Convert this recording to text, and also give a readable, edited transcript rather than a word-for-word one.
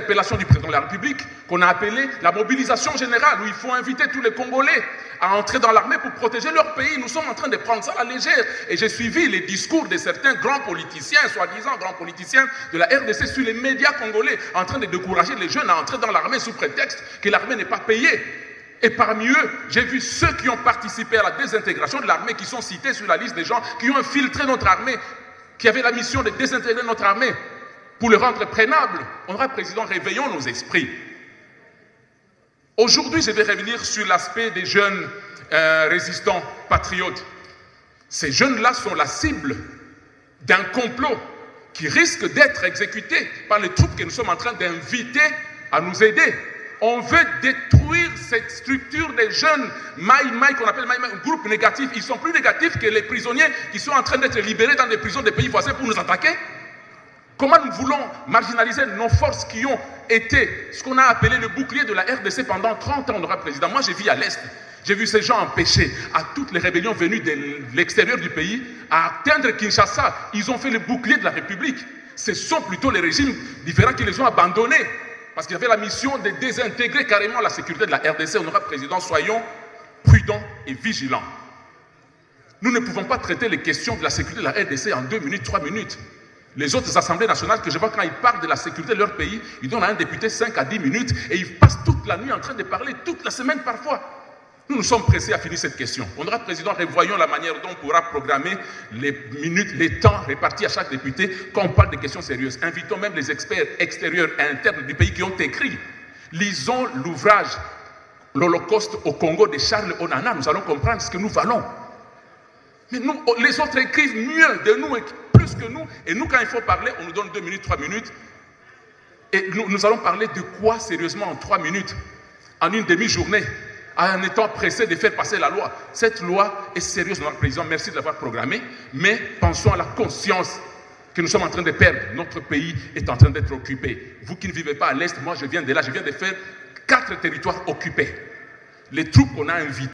interpellation du président de la République qu'on a appelée la mobilisation générale, où il faut inviter tous les Congolais à entrer dans l'armée pour protéger leur pays. Nous sommes en train de prendre ça à la légère. Et j'ai suivi les discours de certains grands politiciens, soi-disant grands politiciens de la RDC sur les médias congolais, en train de décourager les jeunes à entrer dans l'armée sous prétexte que l'armée n'est pas payée. Et parmi eux, j'ai vu ceux qui ont participé à la désintégration de l'armée, qui sont cités sur la liste des gens qui ont infiltré notre armée, qui avaient la mission de désintégrer notre armée pour le rendre prénable. Honorable Président, réveillons nos esprits. Aujourd'hui, je vais revenir sur l'aspect des jeunes résistants, patriotes. Ces jeunes-là sont la cible d'un complot qui risque d'être exécuté par les troupes que nous sommes en train d'inviter à nous aider. On veut détruire cette structure des jeunes Maï-Maï, qu'on appelle Maï-Maï, un groupe négatif. Ils sont plus négatifs que les prisonniers qui sont en train d'être libérés dans des prisons des pays voisins pour nous attaquer. Comment nous voulons marginaliser nos forces qui ont été ce qu'on a appelé le bouclier de la RDC pendant 30 ans, honorable président. Moi, j'ai vu à l'Est, j'ai vu ces gens empêcher à toutes les rébellions venues de l'extérieur du pays à atteindre Kinshasa. Ils ont fait le bouclier de la République. Ce sont plutôt les régimes différents qui les ont abandonnés. Parce qu'ils avaient la mission de désintégrer carrément la sécurité de la RDC. Honorable président, soyons prudents et vigilants. Nous ne pouvons pas traiter les questions de la sécurité de la RDC en 2 minutes, 3 minutes. Les autres assemblées nationales que je vois quand ils parlent de la sécurité de leur pays, ils donnent à un député 5 à 10 minutes et ils passent toute la nuit en train de parler, toute la semaine parfois. Nous sommes pressés à finir cette question. Honorable président, revoyons la manière dont on pourra programmer les minutes, les temps répartis à chaque député quand on parle de questions sérieuses. Invitons même les experts extérieurs et internes du pays qui ont écrit. Lisons l'ouvrage « L'Holocauste au Congo » de Charles Onana. Nous allons comprendre ce que nous valons. Mais nous, les autres écrivent mieux de nous, plus que nous. Et nous, quand il faut parler, on nous donne 2 minutes, 3 minutes. Et nous allons parler de quoi sérieusement en 3 minutes, en une demi-journée, en étant pressé de faire passer la loi. Cette loi est sérieuse, notre président. Merci de l'avoir programmée. Mais pensons à la conscience que nous sommes en train de perdre. Notre pays est en train d'être occupé. Vous qui ne vivez pas à l'Est, moi je viens de là. Je viens de faire 4 territoires occupés. Les troupes qu'on a invitées